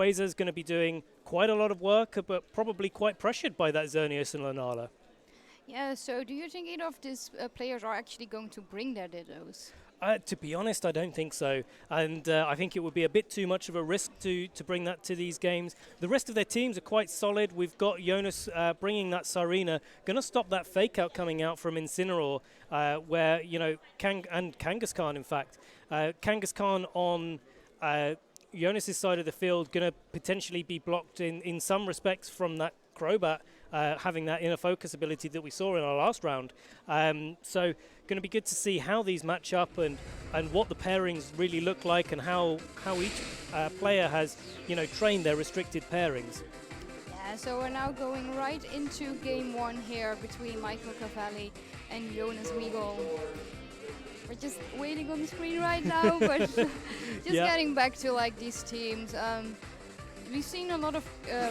Rayquaza's going to be doing quite a lot of work, but probably quite pressured by that Xerneas and Lunala. Yeah, so do you think either of these players are actually going to bring their Dittos? To be honest, I don't think so. And I think it would be a bit too much of a risk to bring that to these games. The rest of their teams are quite solid. We've got Jonas bringing that Sarina, going to stop that fake out coming out from Incineroar, where, and Kangaskhan, in fact. Kangaskhan on Jonas's side of the field going to potentially be blocked in some respects from that Crobat, having that inner focus ability that we saw in our last round. So going to be good to see how these match up and what the pairings really look like and how each player has trained their restricted pairings. Yeah, so we're now going right into game one here between Michele Gavelli and Jonas Wiegel. We're just waiting on the screen right now, but just getting back to these teams. We've seen a lot of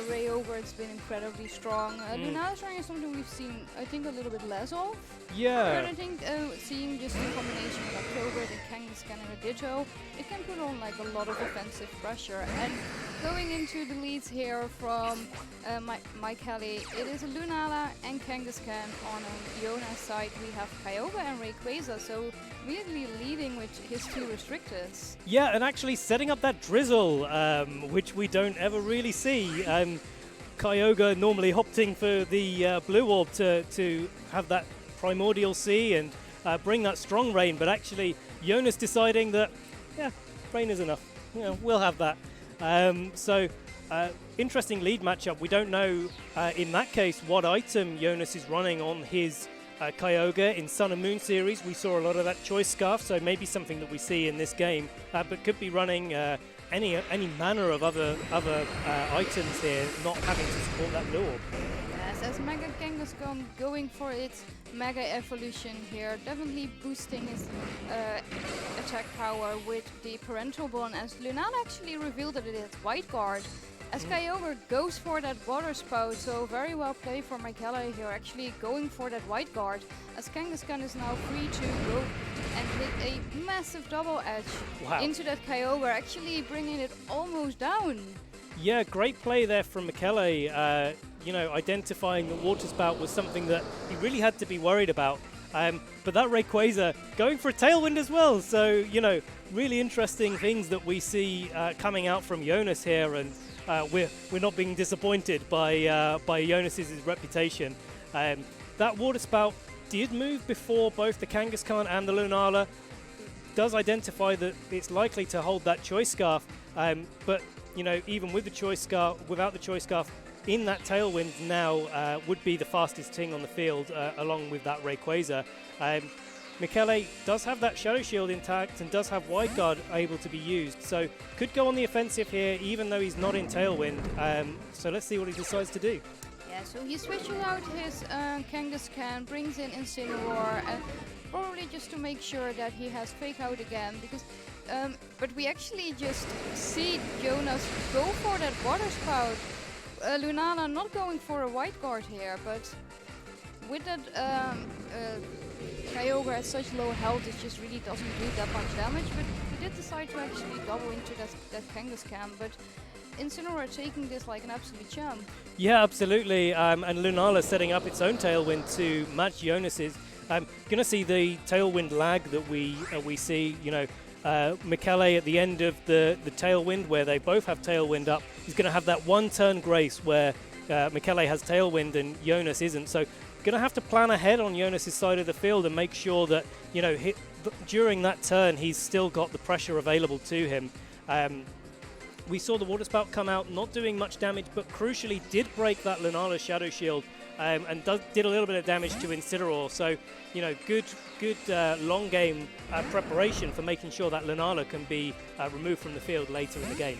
Rayover. It's been incredibly strong. Lunala Shrine is something we've seen, I think, a little bit less of. Yeah. But I think seeing just the combination of October, the Kangaskhan and a Ditto, it can put on a lot of offensive pressure. And going into the leads here from Michele, it is a Lunala and Kangaskhan. On Jonas' side, we have Kyogre and Rayquaza, so really leading with his two restrictors. Yeah, and actually setting up that drizzle, which we don't ever really see. Kyogre normally opting for the blue orb to have that primordial sea and bring that strong rain, but actually Jonas deciding that, rain is enough. We'll have that. So interesting lead matchup. We don't know in that case what item Jonas is running on his Kyogre. In Sun and Moon series, we saw a lot of that choice scarf, so maybe something that we see in this game, but could be running any manner of other items here, not having to support that blue orb. Yes, as Mega Kangaskhan going for its Mega Evolution here, definitely boosting his attack power with the Parental Bond, as Lunala actually revealed that it is White Guard. As Kyogre goes for that Water Spout, so very well played for Michele here, actually going for that White Guard, as Kangaskhan is now free to go and hit a massive double edge into that Kyogre, actually bringing it almost down. Yeah, great play there from Michele. Identifying the Water Spout was something that he really had to be worried about. But that Rayquaza going for a Tailwind as well. So, really interesting things that we see coming out from Jonas here, and we're not being disappointed by Jonas's reputation. That Water Spout did move before both the Kangaskhan and the Lunala. Does identify that it's likely to hold that Choice Scarf, but even with the Choice Scarf, without the Choice Scarf, in that Tailwind now would be the fastest thing on the field, along with that Rayquaza. Michele does have that Shadow Shield intact and does have Wide Guard able to be used, so could go on the offensive here even though he's not in Tailwind. So let's see what he decides to do. Yeah, so he switches out his Kangaskhan, brings in Incineroar, probably just to make sure that he has Fake Out again, because but we actually just see Jonas go for that Water Spout. Lunala not going for a White Guard here, but with that Kyogre at such low health, it just really doesn't do that much damage, but he did decide to actually double into that Kangaskhan, but Incineroar taking this like an absolute champ. Yeah, absolutely, and Lunala setting up its own Tailwind to match Jonas's. Gonna see the Tailwind lag that we see, Michele at the end of the Tailwind, where they both have Tailwind up, he's going to have that one turn grace where Michele has Tailwind and Jonas isn't. So going to have to plan ahead on Jonas's side of the field and make sure that during that turn he's still got the pressure available to him. We saw the Water Spout come out, not doing much damage, but crucially did break that Lunala Shadow Shield and did a little bit of damage to Incineroar. So, good long game preparation for making sure that Lunala can be removed from the field later in the game.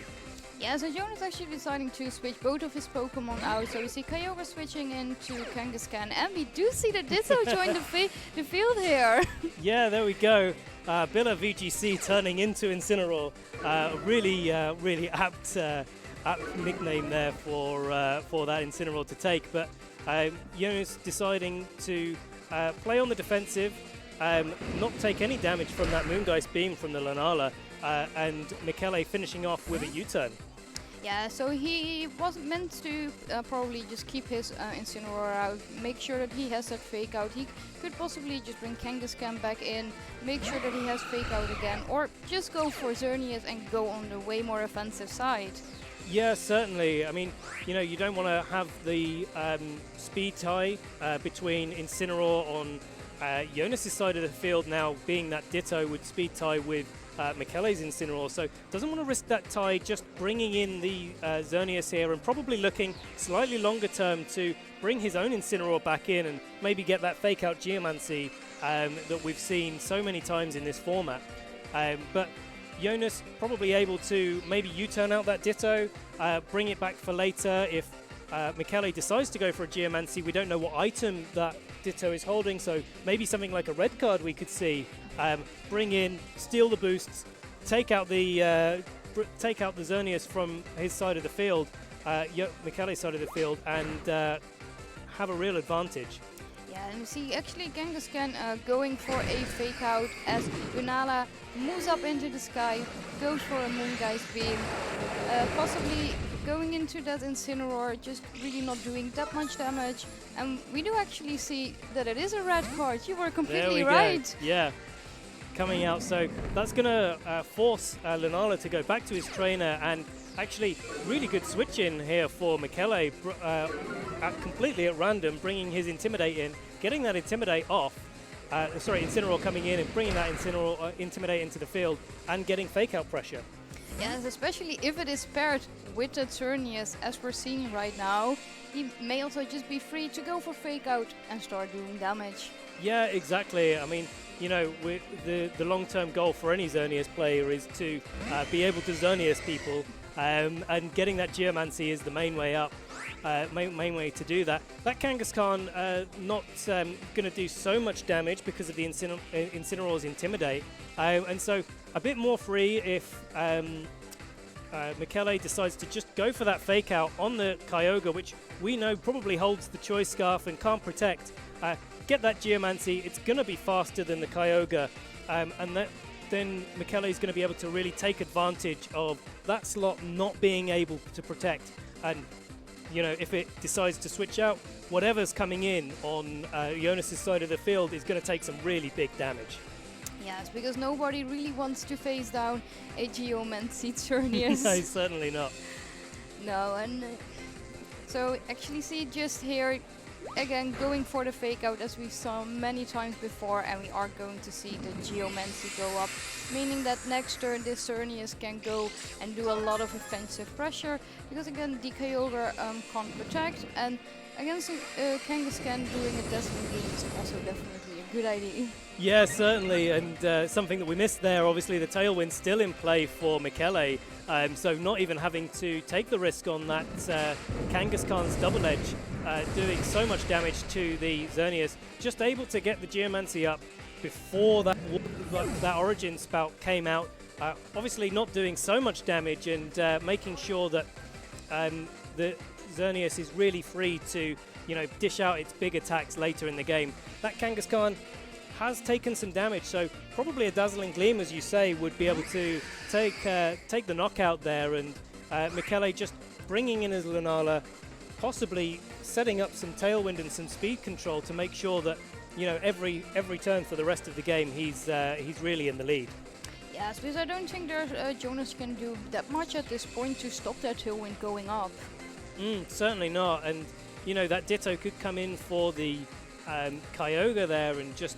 Yeah, so Jonas actually deciding to switch both of his Pokemon out. So we see Kyogre switching into Kangaskhan, and we do see that Ditto join the field here. Yeah, there we go. Billa VGC turning into Incineroar. Really apt nickname there for that Incineroar to take. But Jonas deciding to play on the defensive, not take any damage from that Moongeist beam from the Lunala, and Michele finishing off with a U-turn. Yeah, so he was meant to probably just keep his Incineroar out, make sure that he has that fake out. He could possibly just bring Kangaskhan back in, make sure that he has fake out again, or just go for Xerneas and go on the way more offensive side. Yeah, certainly. I mean, you don't want to have the speed tie between Incineroar on Jonas' side of the field now being that Ditto with speed tie with Michele's Incineroar, so doesn't want to risk that tie, just bringing in the Xerneas here and probably looking slightly longer term to bring his own Incineroar back in and maybe get that fake out Geomancy that we've seen so many times in this format. But Jonas probably able to maybe U-turn out that Ditto, bring it back for later if Michele decides to go for a Geomancy. We don't know what item that Ditto is holding, so maybe something like a red card we could see. Bring in, steal the boosts, take out the Xerneas from his side of the field, Michele's side of the field, and have a real advantage. Yeah, and we see actually Kangaskhan going for a fake out as Lunala moves up into the sky, goes for a Moongeist Beam, possibly going into that Incineroar, just really not doing that much damage. And we do actually see that it is a red card. You were completely right. Go. Yeah, coming out. So that's going to force Lunala to go back to his trainer, and actually really good switch in here for Michele, completely at random, bringing his Intimidate in, getting that Intimidate off. Incineroar coming in and bringing that Intimidate into the field and getting fake out pressure. Yes, especially if it is paired with the Xerneas, as we're seeing right now, he may also just be free to go for fake out and start doing damage. Yeah, exactly. I mean, the long-term goal for any Xerneas player is to be able to Xerneas people, and getting that Geomancy is the main way up. Main way to do that. That Kangaskhan not going to do so much damage because of the Incineroar's Intimidate, and so a bit more free if Michele decides to just go for that fake out on the Kyogre, which we know probably holds the Choice Scarf and can't protect. Get that Geomancy, it's going to be faster than the Kyogre, and then Michele is going to be able to really take advantage of that slot not being able to protect. And if it decides to switch out, whatever's coming in on Jonas' side of the field is going to take some really big damage. Yes, because nobody really wants to face down a Geomancy Xerneas. No, certainly not. No, and so actually see just here, again going for the fake out as we saw many times before, and we are going to see the Geomancy go up, meaning that next turn this Xerneas can go and do a lot of offensive pressure, because again the Kyogre can't protect, and against Kangaskhan doing a Dazzling Gleam is also definitely a good idea. Yeah, certainly, and something that we missed there, obviously the Tailwind still in play for Michele, so not even having to take the risk on that Kangaskhan's Double Edge, doing so much damage to the Xerneas, just able to get the Geomancy up before that Origin Spout came out, obviously not doing so much damage, and making sure that the Xerneas is really free to dish out its big attacks later in the game. That Kangaskhan has taken some damage, so probably a Dazzling Gleam, as you say, would be able to take the knockout there, and Michele just bringing in his Lunala, possibly setting up some Tailwind and some speed control to make sure that every turn for the rest of the game he's really in the lead. Yes, because I don't think Jonas can do that much at this point to stop that Tailwind going up. Certainly not, and that Ditto could come in for the Kyogre there and just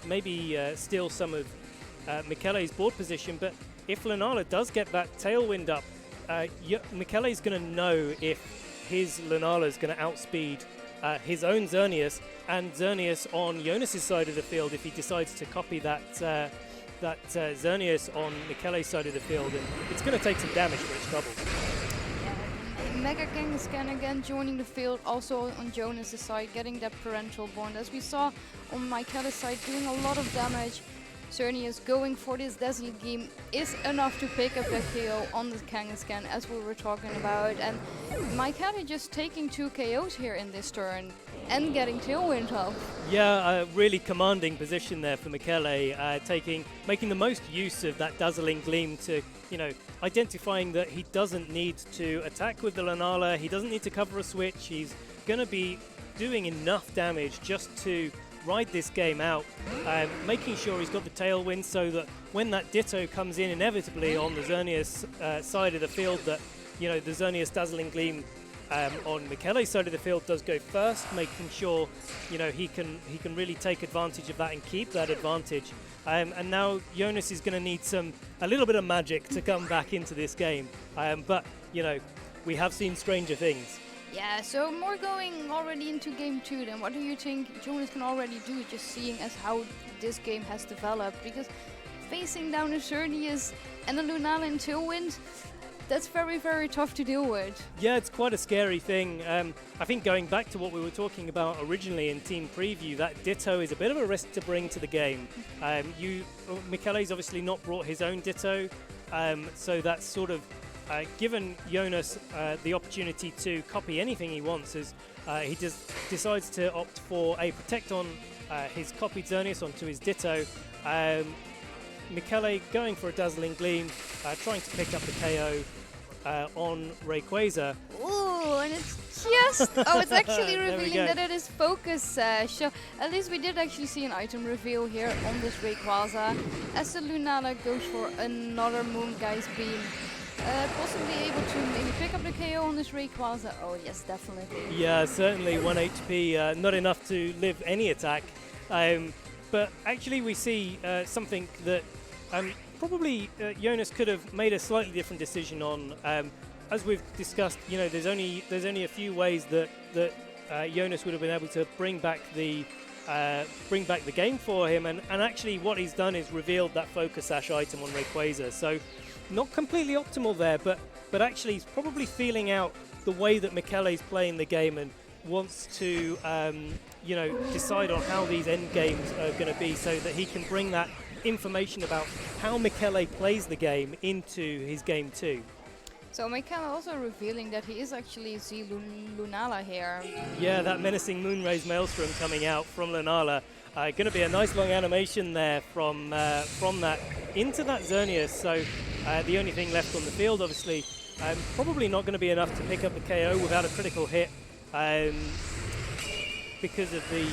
maybe steal some of Michele's board position. But if Lunala does get that Tailwind up, Michele's going to know if his Lunala is going to outspeed his own Xerneas, and Xerneas on Jonas' side of the field if he decides to copy that Xerneas on Michele's side of the field, and it's going to take some damage for its trouble. Mega Kangaskhan again joining the field, also on Jonas' side, getting that parental bond. As we saw on Michele's side, doing a lot of damage. Xerneas going for this Dazzling Gleam is enough to pick up that KO on the Kangaskhan, as we were talking about. And Michele just taking 2 KOs here in this turn and getting Tailwind off. Yeah, really commanding position there for Michele, making the most use of that Dazzling Gleam to, identifying that he doesn't need to attack with the Lunala, he doesn't need to cover a switch, he's going to be doing enough damage just to ride this game out, making sure he's got the Tailwind so that when that Ditto comes in inevitably on the Xerneas side of the field, that, the Xerneas Dazzling Gleam on Michele's side of the field does go first, making sure, he can really take advantage of that and keep that advantage. And now Jonas is going to need a little bit of magic to come back into this game. But, we have seen stranger things. Yeah, so more going already into game 2 then. What do you think Jonas can already do, just seeing as how this game has developed? Because facing down a Xerneas and a Lunala in Tailwind, that's very, very tough to deal with. Yeah, it's quite a scary thing. I think going back to what we were talking about originally in Team Preview, that Ditto is a bit of a risk to bring to the game. Michele's obviously not brought his own Ditto, so that's sort of given Jonas the opportunity to copy anything he wants, as he decides to opt for a Protect on his copied Xerneas onto his Ditto. Michele going for a Dazzling Gleam, trying to pick up the KO on Rayquaza. Ooh, and it's just... oh, it's actually revealing that it is Focus Shell. At least we did actually see an item reveal here on this Rayquaza, as the Lunala goes for another Moongeist Beam. Possibly able to maybe pick up the KO on this Rayquaza. Oh yes, definitely. Yeah, certainly 1 HP, not enough to live any attack. But actually we see something that probably Jonas could have made a slightly different decision on. As we've discussed, there's only a few ways that Jonas would have been able to bring back the game for him, and actually what he's done is revealed that Focus Sash item on Rayquaza. So not completely optimal there, but actually he's probably feeling out the way that Michele's playing the game and wants to decide on how these end games are going to be, so that he can bring that information about how Michele plays the game into his game 2. So Michele also revealing that he is actually the Lunala here. Yeah, that menacing Moonrays Maelstrom coming out from Lunala. Going to be a nice long animation there from that into that Xerneas. So the only thing left on the field, obviously, probably not going to be enough to pick up the KO without a critical hit, because of the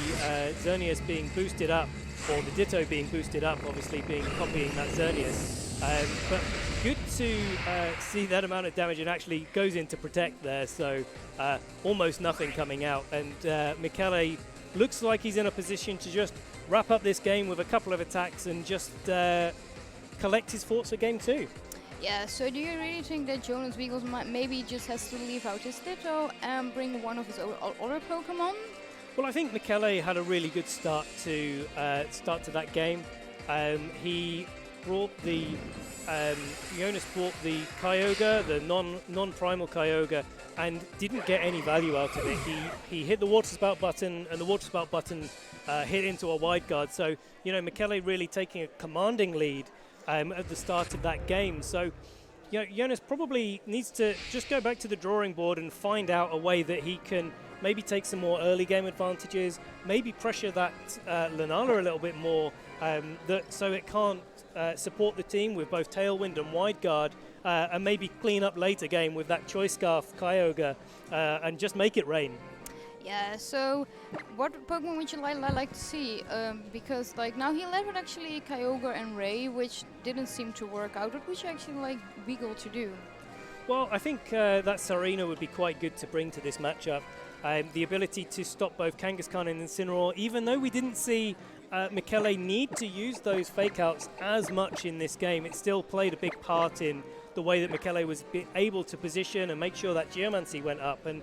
Xerneas being boosted up, or the Ditto being boosted up, obviously copying that Xerneas. But good to see that amount of damage, and actually goes into Protect there, so almost nothing coming out. And Michele looks like he's in a position to just wrap up this game with a couple of attacks and just collect his thoughts for game 2. Yeah, so do you really think that Jonas Wiegel maybe just has to leave out his Ditto and bring one of his other Pokemon? Well, I think Michele had a really good start to that game. He brought the Jonas brought the Kyogre, the non-primal Kyogre, and didn't get any value out of it. He hit the Water Spout button, and the Water Spout button hit into a wide guard. So Michele really taking a commanding lead at the start of that game. So Jonas probably needs to just go back to the drawing board and find out a way that he can maybe take some more early game advantages, maybe pressure that Lunala a little bit more, so it can't support the team with both Tailwind and Wide Guard, and maybe clean up later game with that Choice Scarf Kyogre and just make it rain. Yeah, so what Pokemon would you like to see? Because now he led with actually Kyogre and Ray, which didn't seem to work out. What would you actually like Wiegel to do? Well, I think that Sarina would be quite good to bring to this matchup. The ability to stop both Kangaskhan and Incineroar, even though we didn't see Michele need to use those fake outs as much in this game, it still played a big part in the way that Michele was able to position and make sure that Geomancy went up. And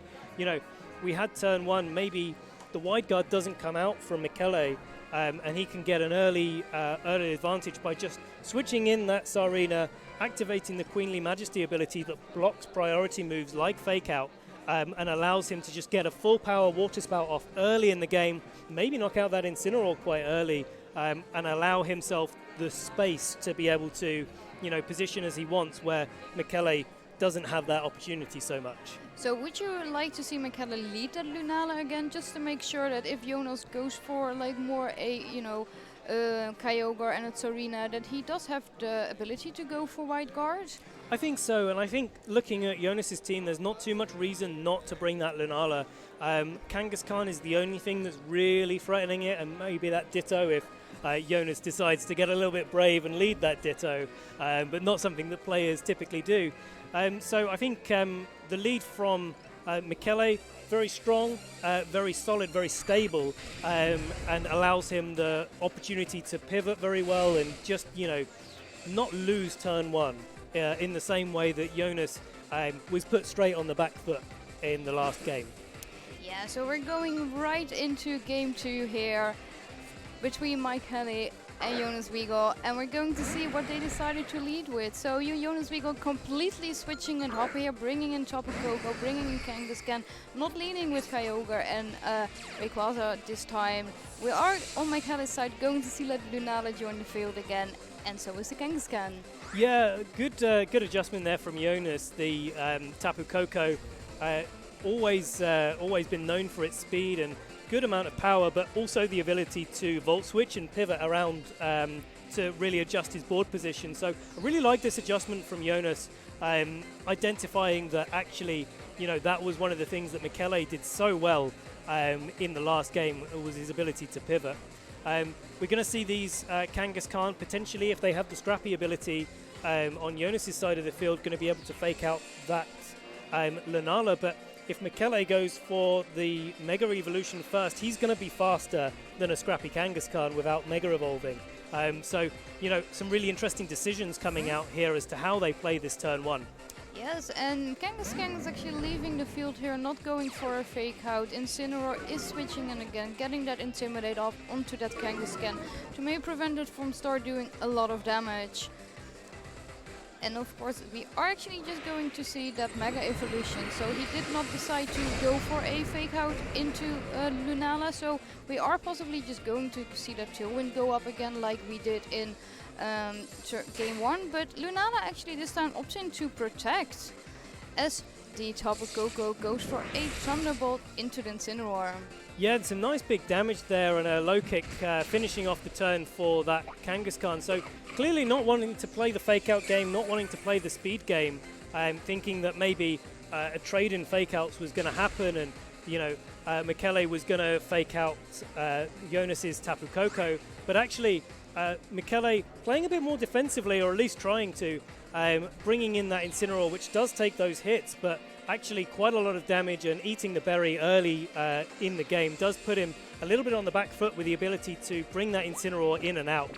we had turn 1, maybe the Wide Guard doesn't come out from Michele, and he can get an early advantage by just switching in that Sarina, activating the Queenly Majesty ability that blocks priority moves like Fake Out, and allows him to just get a full power Water Spout off early in the game, maybe knock out that Incineroar quite early, and allow himself the space to be able to, position as he wants, where Michele doesn't have that opportunity so much. So would you like to see Michele lead that Lunala again, just to make sure that if Jonas goes for like more Kyogre and a Tsarina, that he does have the ability to go for wide guard? I think so, and I think looking at Jonas's team, there's not too much reason not to bring that Lunala. Kangaskhan is the only thing that's really threatening it, and maybe that Ditto if Jonas decides to get a little bit brave and lead that Ditto, but not something that players typically do. So I think the lead from Michele, very strong, very solid, very stable, and allows him the opportunity to pivot very well and just, not lose turn one in the same way that Jonas was put straight on the back foot in the last game. Yeah, so we're going right into game 2 here between Michele and Jonas Wiegel, and we're going to see what they decided to lead with. So Jonas Wiegel completely switching it up here, bringing in Tapu Koko, bringing in Kangaskhan, not leading with Kyogre and Rayquaza this time. We are on Michele's side going to see Lunala join the field again, and so is the Kangaskhan. Yeah, good adjustment there from Jonas. The Tapu Koko always been known for its speed and good amount of power, but also the ability to volt switch and pivot around to really adjust his board position. So I really like this adjustment from Jonas, identifying that actually, that was one of the things that Michele did so well in the last game, was his ability to pivot. We're going to see these Kangaskhan potentially, if they have the scrappy ability on Jonas's side of the field, going to be able to fake out that Lunala, but if Michele goes for the Mega Evolution first, he's going to be faster than a scrappy Kangaskhan without Mega Evolving. So, some really interesting decisions coming out here as to how they play this turn 1. Yes, and Kangaskhan is actually leaving the field here, not going for a fake out. Incineroar is switching in again, getting that Intimidate off onto that Kangaskhan to maybe prevent it from start doing a lot of damage. And of course, we are actually just going to see that Mega Evolution. So he did not decide to go for a fake out into Lunala. So we are possibly just going to see that Tailwind go up again like we did in game 1. But Lunala actually this time opting to protect as the Tapu Koko goes for a Thunderbolt into the Incineroar. Yeah, and some nice big damage there and a low kick finishing off the turn for that Kangaskhan. So clearly not wanting to play the fake out game, not wanting to play the speed game, thinking that maybe a trade in fake outs was going to happen and, Michele was going to fake out Jonas's Tapu Koko. But actually, Michele playing a bit more defensively, or at least trying to, bringing in that Incineroar, which does take those hits, but actually quite a lot of damage, and eating the berry early in the game does put him a little bit on the back foot with the ability to bring that Incineroar in and out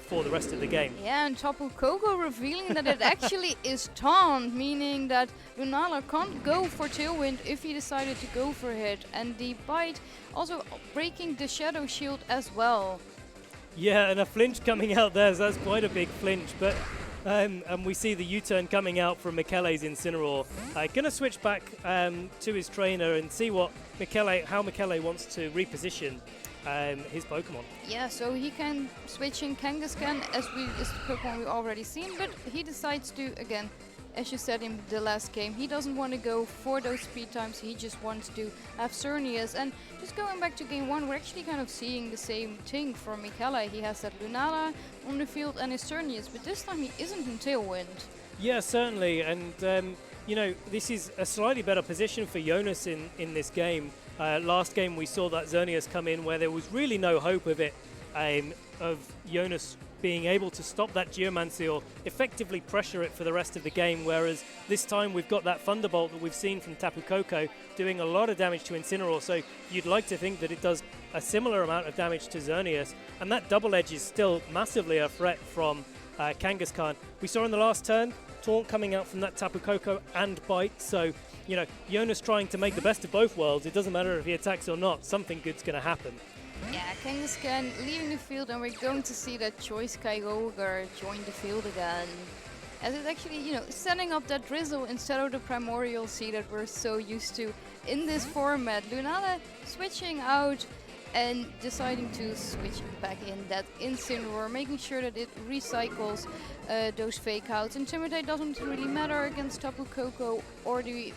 for the rest of the game. Yeah, and Tapu Koko revealing that it actually is taunt, meaning that Lunala can't go for Tailwind if he decided to go for it, and the bite also breaking the Shadow Shield as well. Yeah, and a flinch coming out there, so that's quite a big flinch, but and we see the U-turn coming out from Michele's Incineroar. Gonna switch back to his trainer and see how Michele wants to reposition his Pokemon. Yeah, so he can switch in Kangaskhan as the Pokemon we've already seen, but he decides to, again, as you said in the last game, he doesn't want to go for those speed times, he just wants to have Xerneas. And just going back to game 1, we're actually kind of seeing the same thing for Michele. He has that Lunala on the field and his Xerneas, but this time he isn't in Tailwind. Yeah, certainly, and this is a slightly better position for Jonas in this game. Last game we saw that Xerneas come in where there was really no hope of it, of Jonas being able to stop that Geomancy or effectively pressure it for the rest of the game, whereas this time we've got that Thunderbolt that we've seen from Tapu Koko doing a lot of damage to Incineroar, so you'd like to think that it does a similar amount of damage to Xerneas, and that double edge is still massively a threat from Kangaskhan. We saw in the last turn Taunt coming out from that Tapu Koko and Bite, so Jonas trying to make the best of both worlds. It doesn't matter if he attacks or not, something good's going to happen. Yeah, Kangaskhan leaving the field, and we're going to see that Choice Kyogre join the field again. As it's actually, setting up that Drizzle instead of the Primordial Sea that we're so used to in this format. Lunala switching out and deciding to switch back in that Incineroar, making sure that it recycles those fake outs. Intimidate doesn't really matter against Tapu Koko or the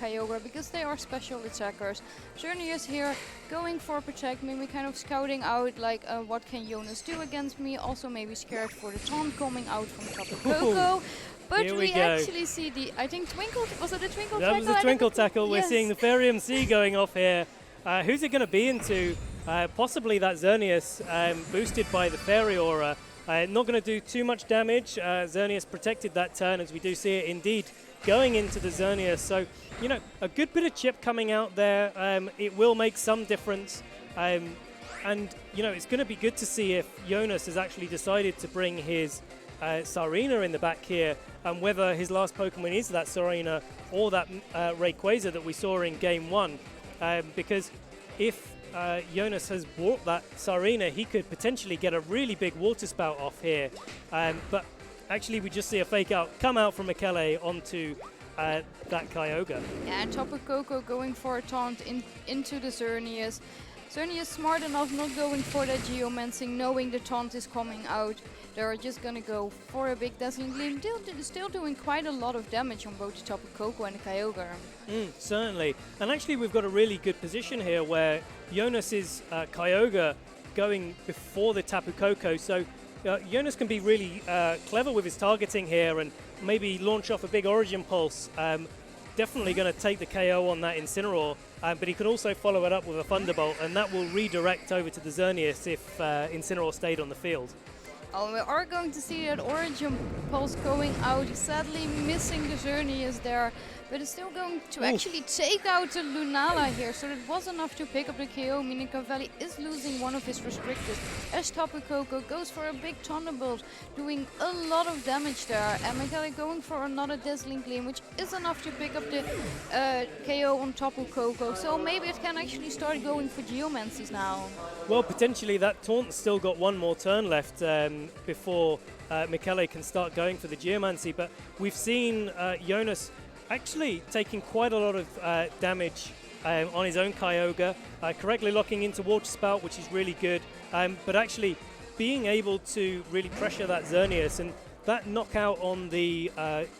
Kyogre because they are special attackers. Xerneas here going for protect, maybe kind of scouting out like what can Jonas do against me, also maybe scared for the taunt coming out from Tapu Koko. But we actually see the, I think Twinkle, was it a Twinkle tackle? That was a Twinkle tackle. We're seeing the Fairy MC going off here. Who's it going to be into? Possibly that Xerneas, boosted by the Fairy Aura. Not going to do too much damage. Xerneas protected that turn, as we do see it indeed going into the Xerneas. So, you know, a good bit of chip coming out there. It will make some difference. And, you know, it's going to be good to see if Jonas has actually decided to bring his Sarina in the back here, and whether his last Pokemon is that Sarina or that Rayquaza that we saw in Game 1. Because if Jonas has brought that Sarina, he could potentially get a really big water spout off here. But actually we just see a fake out come out from Michele onto that Kyogre. Yeah, and Tapu Koko going for a taunt into the Xerneas. Xerneas smart enough not going for that Geomancing, knowing the taunt is coming out. They're just gonna go for a big Dazzling Gleam, still doing quite a lot of damage on both the Tapu Koko and the Kyogre. Certainly. And actually we've got a really good position here where Jonas's Kyogre going before the Tapu Koko. So Jonas can be really clever with his targeting here and maybe launch off a big Origin Pulse. Definitely going to take the KO on that Incineroar, but he could also follow it up with a Thunderbolt, and that will redirect over to the Xerneas if Incineroar stayed on the field. Oh, we are going to see that Origin Pulse going out, sadly missing the Xerneas there, but it's still going to actually take out the Lunala here, so it was enough to pick up the KO, meaning Gavelli is losing one of his restrictors, as Tapu Koko goes for a big Thunderbolt, doing a lot of damage there, and Michele going for another Dazzling Gleam, which is enough to pick up the KO on Tapu Koko, so maybe it can actually start going for Geomancies now. Well, potentially that Taunt's still got one more turn left before Michele can start going for the Geomancy, but we've seen Jonas actually taking quite a lot of damage on his own Kyogre, correctly locking into Water Spout, which is really good, but actually being able to really pressure that Xerneas, and that knockout on the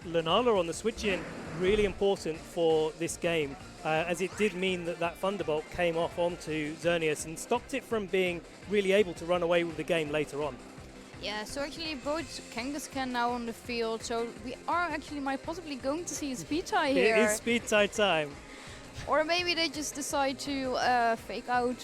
Lunala on the switch-in, really important for this game, as it did mean that that Thunderbolt came off onto Xerneas and stopped it from being really able to run away with the game later on. Yeah, so actually both Kangaskhan now on the field, so we are actually possibly going to see a speed tie here. It is speed tie time. Or maybe they just decide to fake out.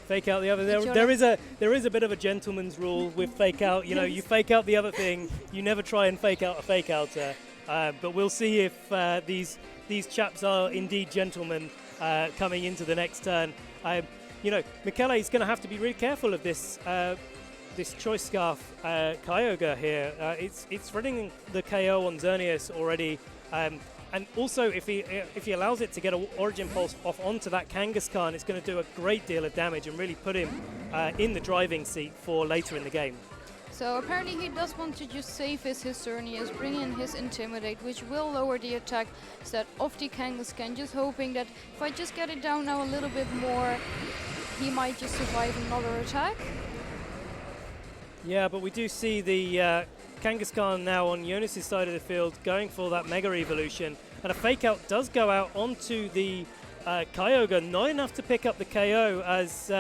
Fake out the other. There is a bit of a gentleman's rule with fake out. You know, you fake out the other thing. You never try and fake out a fake outer. But we'll see if these chaps are indeed gentlemen coming into the next turn. You know, Michele is going to have to be really careful of this. This Choice Scarf Kyogre here, it's threading the KO on Xerneas already, and also if he allows it to get an Origin Pulse off onto that Kangaskhan, it's going to do a great deal of damage and really put him in the driving seat for later in the game. So apparently he does want to just save his Xerneas, bring in his Intimidate, which will lower the attack stat of the Kangaskhan, just hoping that if I just get it down now a little bit more, he might just survive another attack. Yeah, but we do see the Kangaskhan now on Jonas's side of the field going for that Mega Evolution, and a fake out does go out onto the Kyogre, not enough to pick up the KO as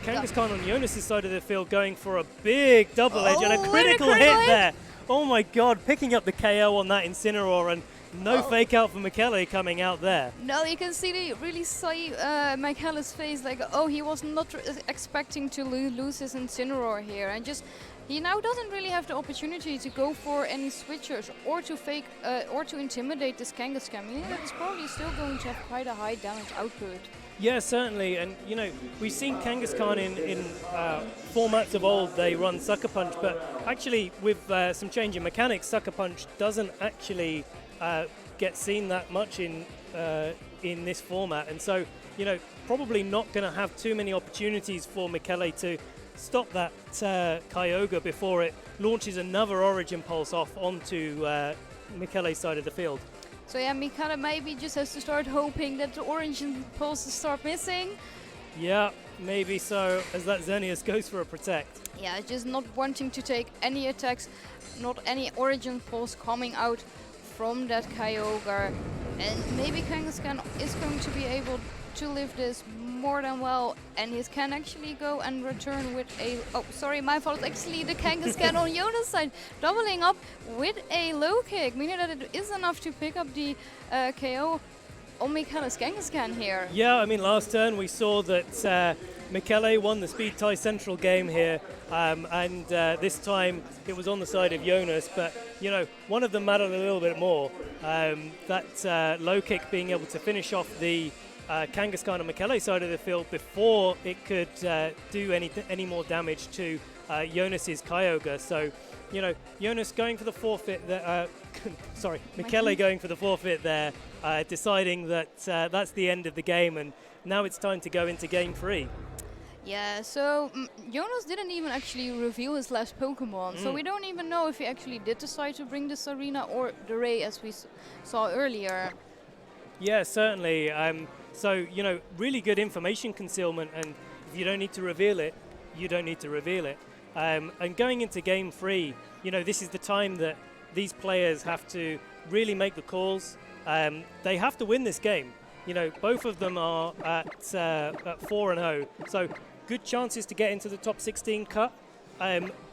Kangaskhan on Jonas's side of the field going for a big double edge and a critical hit there. Oh my god, picking up the KO on that Incineroar, and no fake out for Michele coming out there. No, you can see really Michele's face, like, oh, he was not expecting to lose his Incineroar here, and just he now doesn't really have the opportunity to go for any switchers or to fake or to intimidate this Kangaskhan. Meaning that it's probably still going to have quite a high damage output. Yeah, certainly, and you know, we've seen Kangaskhan in formats of old, they run Sucker Punch, but actually with some change in mechanics, Sucker Punch doesn't actually get seen that much in this format, and so, you know, probably not going to have too many opportunities for Michele to stop that Kyogre before it launches another Origin Pulse off onto Michele's side of the field. So yeah, Michele maybe just has to start hoping that the Origin Pulses start missing. Yeah, maybe so, as that Xerneas goes for a protect. Yeah, just not wanting to take any attacks, not any Origin Pulse coming out from that Kyogre. And maybe Kangaskhan is going to be able to live this more than well, and he can actually go and return with a... Oh, sorry, my fault. Actually, the Kangaskhan on Jonas' side doubling up with a low kick, meaning that it is enough to pick up the KO on Michele's Kangaskhan here. Yeah, I mean, last turn we saw that Michele won the Speed Tie Central game here, and this time it was on the side of Jonas, but, you know, one of them mattered a little bit more. That low kick being able to finish off the Kangaskhan on Michele's side of the field before it could do any more damage to Jonas's Kyogre. So, you know, Jonas going for the forfeit there, sorry, Michele going for the forfeit there, deciding that that's the end of the game, and now it's time to go into game 3. Yeah, so Jonas didn't even actually reveal his last Pokemon, so we don't even know if he actually did decide to bring this arena or the Ray as we saw earlier. Yeah, certainly. So, you know, really good information concealment, and if you don't need to reveal it, you don't need to reveal it. And going into game 3, you know, this is the time that these players have to really make the calls. They have to win this game. You know, both of them are at 4-0, so good chances to get into the top 16 cut.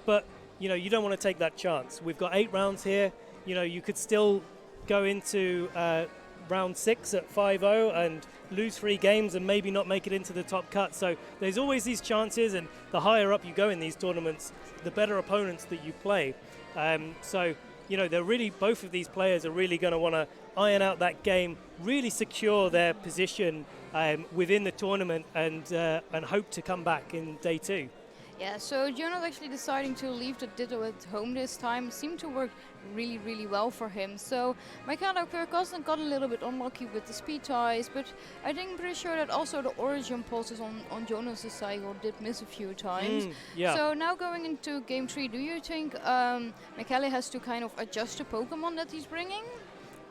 But, you know, you don't want to take that chance. We've got 8 rounds here. You know, you could still go into round 6 at 5-0 and lose 3 games and maybe not make it into the top cut. So there's always these chances, and the higher up you go in these tournaments, the better opponents that you play. So, you know, they're really, both of these players are really going to want to iron out that game, really secure their position within the tournament, and hope to come back in day 2. Yeah, so Jonas actually deciding to leave the Ditto at home this time seemed to work really, really well for him. So Michele got a little bit unlucky with the speed ties, but I think I'm pretty sure that also the Origin pulses on Jonas' cycle did miss a few times. Yeah. So now going into game 3, do you think Michele has to kind of adjust the Pokemon that he's bringing?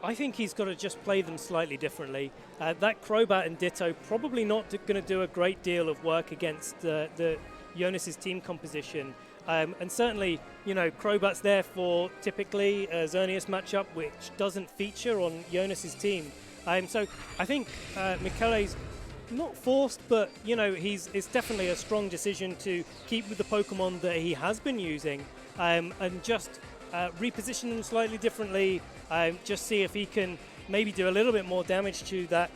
I think he's got to just play them slightly differently. That Crobat and Ditto probably not going to do a great deal of work against the Jonas's team composition. And certainly, you know, Crobat's there for typically a Xerneas matchup, which doesn't feature on Jonas's team. So I think Michele's not forced, but, you know, it's definitely a strong decision to keep with the Pokemon that he has been using, and just reposition them slightly differently, just see if he can maybe do a little bit more damage to that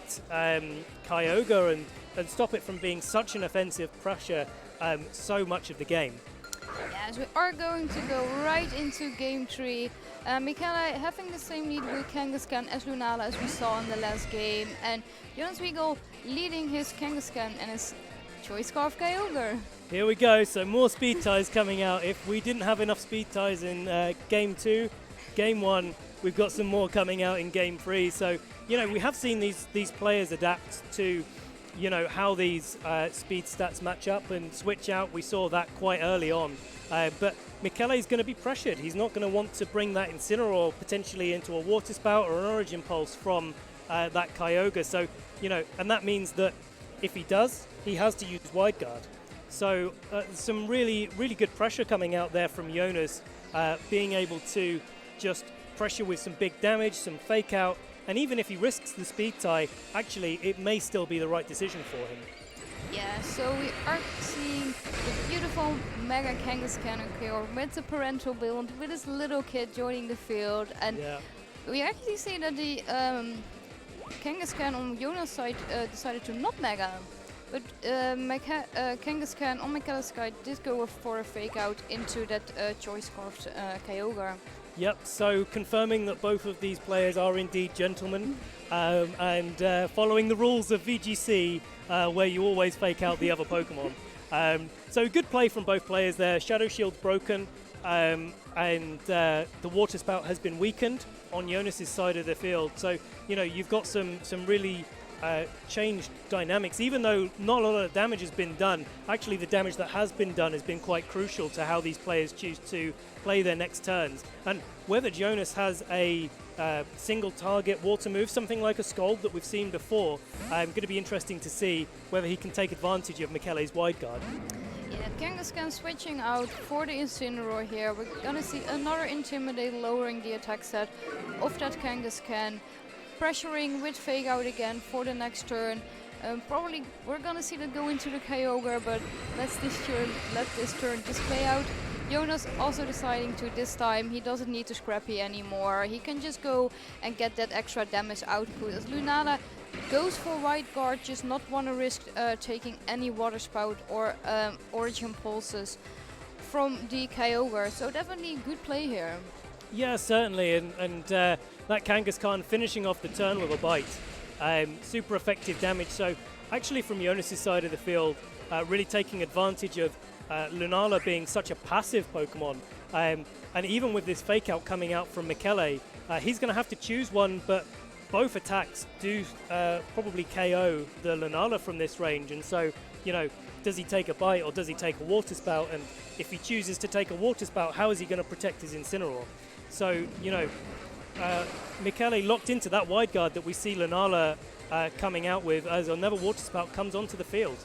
Kyogre and stop it from being such an offensive pressure so much of the game. Yes, we are going to go right into game 3. Michele having the same lead with Kangaskhan as Lunala as we saw in the last game, and Jonas Wiegel leading his Kangaskhan and his Choice Scarf Kyogre. Here we go, so more speed ties coming out. If we didn't have enough speed ties in game 2, game 1, we've got some more coming out in game 3. So, you know, we have seen these players adapt to, you know, how these speed stats match up and switch out. We saw that quite early on. But Michele's going to be pressured. He's not going to want to bring that Incineroar potentially into a Water Spout or an Origin Pulse from that Kyogre. So, you know, and that means that if he does, he has to use Wide Guard. So some really, really good pressure coming out there from Jonas, being able to just pressure with some big damage, some fake out, and even if he risks the speed tie, actually it may still be the right decision for him. Yeah, so we are seeing the beautiful Mega Kangaskhan with the parental build, with his little kid joining the field, and we actually see that the Kangaskhan on Jonas' side decided to not Mega, but Kangaskhan on Michele's side did go for a fake out into that Choice Scarfed Kyogre. Yep, so confirming that both of these players are indeed gentlemen, and following the rules of VGC, where you always fake out the other Pokemon. So good play from both players there. Shadow Shield's broken, and the Water Spout has been weakened on Jonas's side of the field. So, you know, you've got some really changed dynamics. Even though not a lot of damage has been done, actually the damage that has been done has been quite crucial to how these players choose to play their next turns. And whether Jonas has a single target water move, something like a Scald that we've seen before. Going to be interesting to see whether he can take advantage of Michele's wide guard. Yeah, Kangaskhan switching out for the Incineroar here. We're gonna see another Intimidate lowering the attack stat of that Kangaskhan. Pressuring with Fake Out again for the next turn. Probably we're gonna see that go into the Kyogre, but let this turn just play out. Jonas also deciding to this time, he doesn't need to Scrappy anymore. He can just go and get that extra damage output. As Lunala goes for Wide Guard, just not want to risk taking any Water Spout or Origin Pulses from the Kyogre. So definitely good play here. Yeah, certainly, and that Kangaskhan finishing off the turn with a bite. Super effective damage. So actually from Jonas' side of the field, really taking advantage of Lunala being such a passive Pokemon. And even with this Fake Out coming out from Michele, he's going to have to choose one, but both attacks do probably KO the Lunala from this range. And so, you know, does he take a bite or does he take a Water Spout? And if he chooses to take a Water Spout, how is he going to protect his Incineroar? So, you know, Michele locked into that wide guard that we see Lunala coming out with as another Water Spout comes onto the field.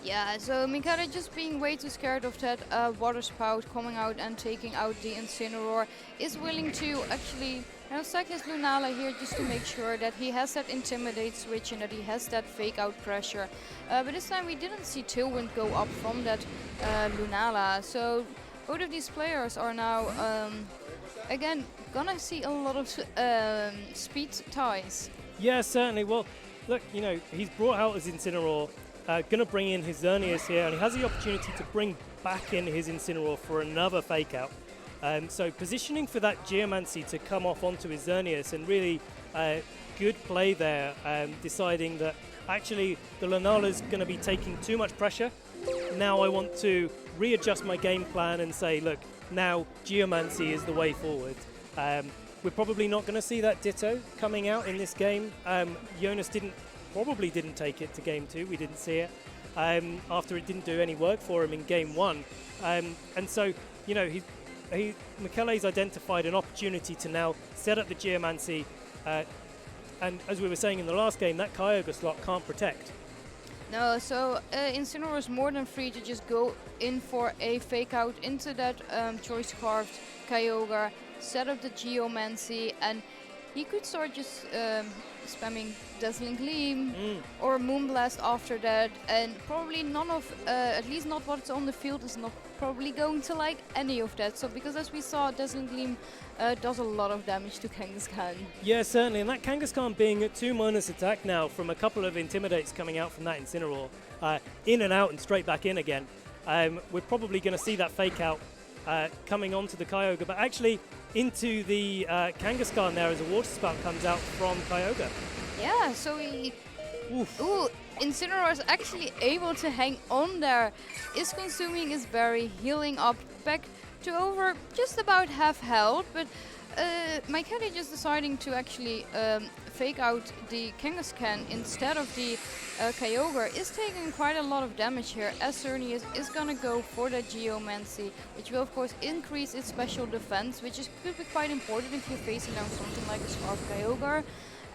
Yeah, so Michele just being way too scared of that Water Spout coming out and taking out the Incineroar is willing to actually sack his Lunala here just to make sure that he has that Intimidate switch and that he has that Fake Out pressure. But this time we didn't see Tailwind go up from that Lunala, so both of these players are now again gonna see a lot of speed ties. Yeah, certainly. Well, look, you know, he's brought out his Incineroar, going to bring in his Xerneas here, and he has the opportunity to bring back in his Incineroar for another Fake Out. So positioning for that Geomancy to come off onto his Xerneas, and really good play there, deciding that actually the Lunala's going to be taking too much pressure. Now I want to readjust my game plan and say, look, now Geomancy is the way forward. We're probably not going to see that Ditto coming out in this game. Jonas probably didn't take it to game 2. We didn't see it after it didn't do any work for him in game 1. And so, you know, Michele's identified an opportunity to now set up the Geomancy. And as we were saying in the last game, that Kyogre slot can't protect. No, so Incineroar is more than free to just go in for a Fake Out into that Choice Carved Kyogre, set up the Geomancy, and he could start just spamming Dazzling Gleam or Moonblast after that, and probably none of, at least not what's on the field, is not probably going to like any of that. So because as we saw, Dazzling Gleam does a lot of damage to Kangaskhan. Yeah, certainly, and that Kangaskhan being at 2- attack now from a couple of Intimidates coming out from that Incineroar, in and out and straight back in again. We're probably going to see that Fake Out coming onto the Kyogre, but actually into the Kangaskhan there as a Water Spout comes out from Kyogre. Yeah, so he... Ooh, Incineroar is actually able to hang on there. Is consuming his berry, healing up back to over just about half health, but Michele just deciding to actually Fake Out the Kangaskhan instead of the Kyogre is taking quite a lot of damage here, as Xerneas is gonna go for the Geomancy, which will of course increase its special defense, which could be quite important if you're facing down something like a Scarf Kyogre.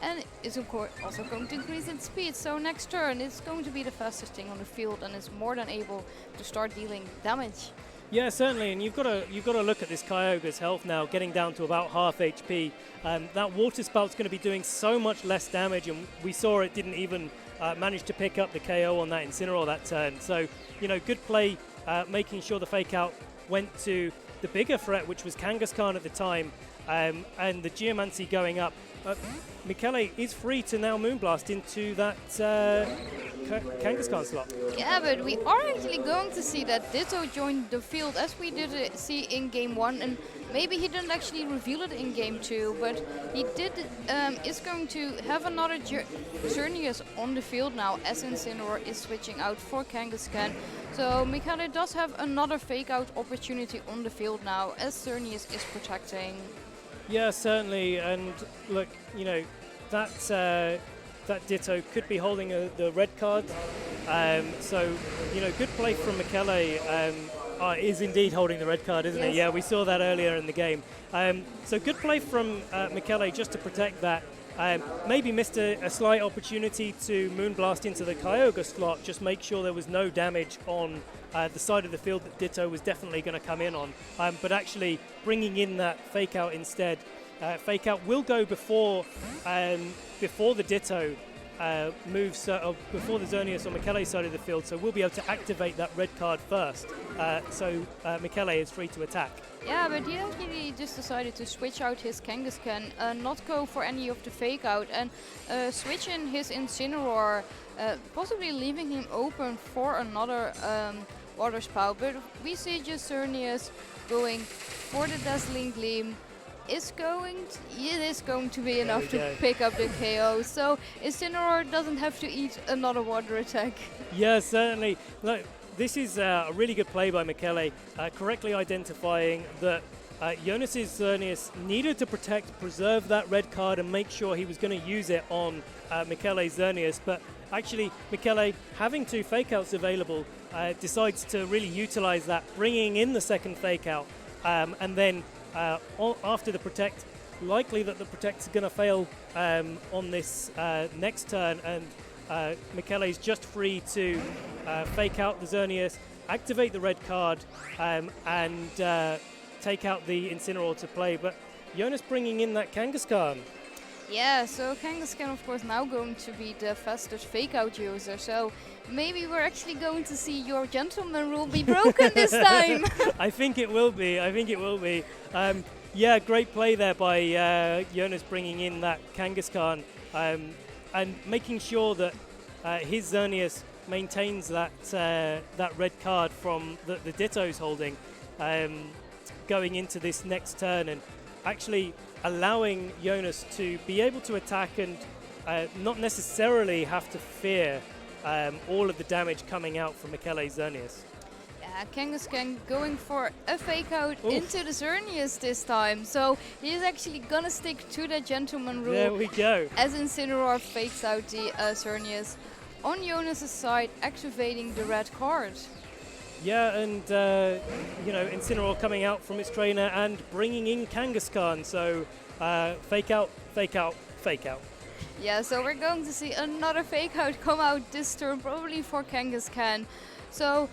And is of course also going to increase its speed, so next turn it's going to be the fastest thing on the field and is more than able to start dealing damage. Yeah, certainly, and you've got to look at this Kyogre's health now, getting down to about half HP. That Water Spout's going to be doing so much less damage, and we saw it didn't even manage to pick up the KO on that Incineroar that turn. So, you know, good play, making sure the Fake Out went to the bigger threat, which was Kangaskhan at the time, and the Geomancy going up. Michele is free to now Moonblast into that Kangaskhan slot. Yeah, but we are actually going to see that Ditto join the field as we did see in game 1, and maybe he didn't actually reveal it in game 2, but he did is going to have another Xerneas on the field now as Incineroar is switching out for Kangaskhan. So Michele does have another Fake Out opportunity on the field now as Xerneas is protecting. Yeah, certainly, and look, you know, that Ditto could be holding the red card. So, you know, good play from Michele. Is indeed holding the red card, isn't Yes. it? Yeah, we saw that earlier in the game. So good play from Michele just to protect that. Maybe missed a slight opportunity to Moonblast into the Kyogre slot, just make sure there was no damage on the side of the field that Ditto was definitely going to come in on. But actually bringing in that Fake Out instead. Fake Out will go before the Ditto moves, before the Xerneas on Michele's side of the field, so we'll be able to activate that red card first. So Michele is free to attack. Yeah, but he actually just decided to switch out his Kangaskhan, not go for any of the Fake Out, and switch in his Incineroar, possibly leaving him open for another Water Spout. But we see just Xerneas going for the Dazzling Gleam. It is going to be enough to pick up the KO, so Incineroar doesn't have to eat another water attack. Yeah, certainly. Look, this is a really good play by Michele, correctly identifying that Jonas's Xerneas needed to preserve that red card and make sure he was going to use it on Michele's Xerneas, but actually Michele, having two Fake Outs available, decides to really utilize that, bringing in the second Fake Out, and then after the Protect, likely that the Protect's going to fail on this next turn, and Michele's just free to Fake Out the Xerneas, activate the red card, and take out the Incineroar to play. But Jonas bringing in that Kangaskhan. Yeah, so Kangaskhan of course now going to be the fastest Fake Out user, so maybe we're actually going to see your gentleman rule be broken this time. I think it will be. Yeah, great play there by Jonas bringing in that Kangaskhan, and making sure that his Xerneas maintains that red card from the Ditto's holding, going into this next turn, and actually allowing Jonas to be able to attack and not necessarily have to fear all of the damage coming out from Michele's Xerneas. Yeah, Kangaskhan going for a Fake Out into the Xerneas this time, so he's actually gonna stick to the gentleman rule. There we go. As Incineroar fakes out the Xerneas on Jonas' side, activating the red card. Yeah, and Incineroar coming out from its trainer and bringing in Kangaskhan, so Fake Out, Fake Out, Fake Out. Yeah, so we're going to see another Fake Out come out this turn, probably for Kangaskhan. So,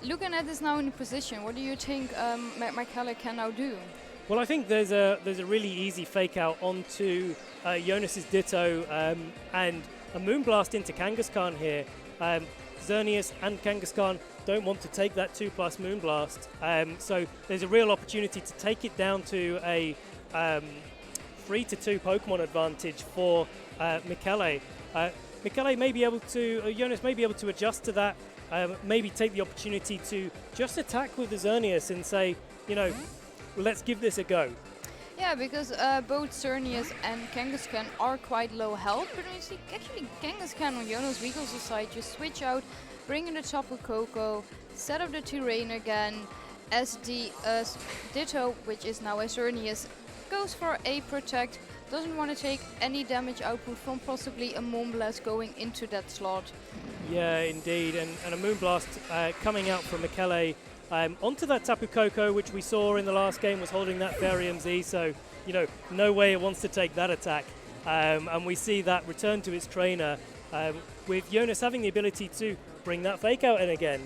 looking at this now in the position, what do you think Michele can now do? Well, I think there's a really easy Fake Out onto Jonas's Ditto, and a Moonblast into Kangaskhan here. Xerneas and Kangaskhan don't want to take that 2+ Moonblast, so there's a real opportunity to take it down to a 3-2 Pokemon advantage for Michele. Michele may be able to, Jonas may be able to adjust to that, maybe take the opportunity to just attack with the Xerneas and say, let's give this a go. Yeah, because both Xerneas and Kangaskhan are quite low health, but we see actually Kangaskhan on Jonas Wiegel's side just switch out, bring in the Tapu Koko, set up the terrain again, as the Ditto, which is now a Xerneas, goes for a Protect, doesn't want to take any damage output from possibly a Moonblast going into that slot. Yeah, indeed, and a Moonblast coming out from Michele onto that Tapu Koko, which we saw in the last game was holding that Therium Z, so no way it wants to take that attack. And we see that return to its trainer, with Jonas having the ability to bring that Fake Out in again.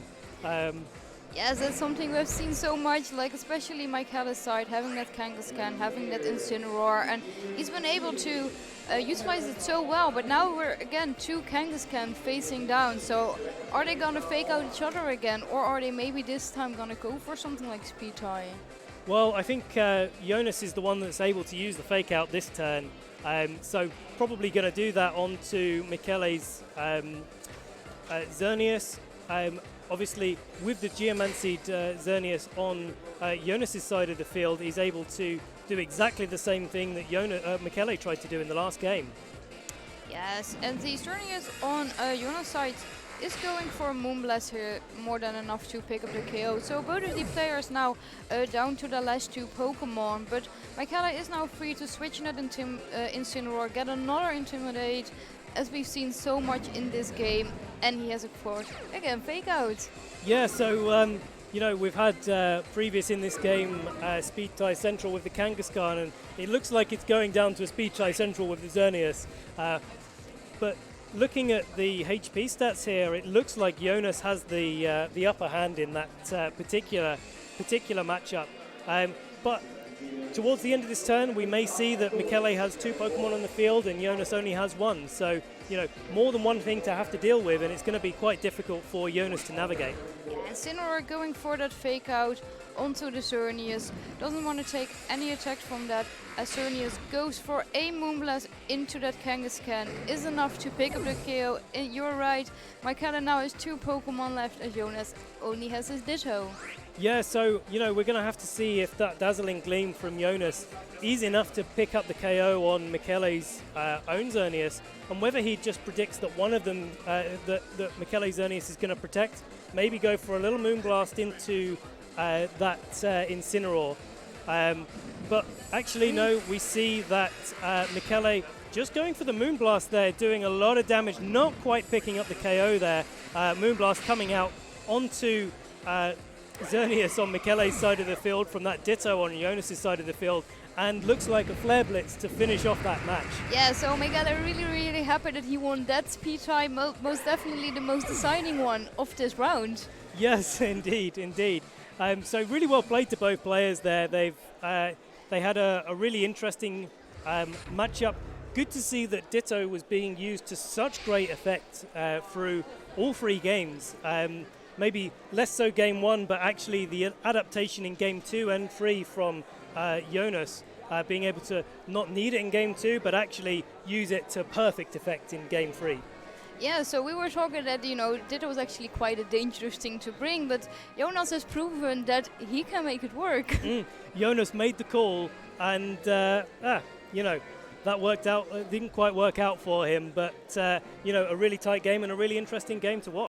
Yes, that's something we've seen so much, like especially Michele's side, having that Kangaskhan, having that Incineroar, and he's been able to utilize it so well, but now we're again two Kangaskhan facing down, so are they gonna Fake Out each other again, or are they maybe this time gonna go for something like Speed Tie? Well, I think Jonas is the one that's able to use the Fake Out this turn, so probably going to do that onto Michele's Xerneas. Obviously, with the Geomancied Xerneas on Jonas' side of the field, he's able to do exactly the same thing that Michele tried to do in the last game. Yes, and the Xerneas on Jonas' side is going for a Moonblast here, more than enough to pick up the KO. So both of the players now down to the last two Pokemon, but Michele is now free to switch in that Incineroar, get another Intimidate, as we've seen so much in this game, and he has, of course, again, Fake Out. Yeah, so you know, we've had previous in this game speed tie central with the Kangaskhan, and it looks like it's going down to a speed tie central with the Xerneas. But looking at the HP stats here, it looks like Jonas has the upper hand in that particular matchup. But towards the end of this turn, we may see that Michele has 2 Pokemon on the field and Jonas only has 1. So, you know, more than one thing to have to deal with, and it's going to be quite difficult for Jonas to navigate. Yeah, and Incineroar going for that fake out onto the Xerneas. Doesn't want to take any attacks from that. As Xerneas goes for a Moonblast into that Kangaskhan is enough to pick up the KO. And you're right, Michele now has 2 Pokemon left as Jonas only has his Ditto. Yeah, so, you know, we're going to have to see if that Dazzling Gleam from Jonas is enough to pick up the KO on Michele's own Xerneas, and whether he just predicts that one of them, that Michele's Xerneas is going to protect, maybe go for a little Moonblast into that Incineroar. But actually, no, we see that Michele just going for the Moonblast there, doing a lot of damage, not quite picking up the KO there. Moonblast coming out onto Xerneas on Michele's side of the field from that Ditto on Jonas' side of the field, and looks like a Flare Blitz to finish off that match. Yeah, so Michele really happy that he won that speed tie, most definitely the most deciding one of this round. Yes, indeed. So really well played to both players there. They had a really interesting matchup. Good to see that Ditto was being used to such great effect through all 3 games. Maybe less so game 1, but actually the adaptation in game 2 and 3 from Jonas, being able to not need it in game 2, but actually use it to perfect effect in game 3. Yeah, so we were talking that, you know, Ditto was actually quite a dangerous thing to bring, but Jonas has proven that he can make it work. Jonas made the call, and, you know, that worked out. It didn't quite work out for him, but, you know, a really tight game and a really interesting game to watch.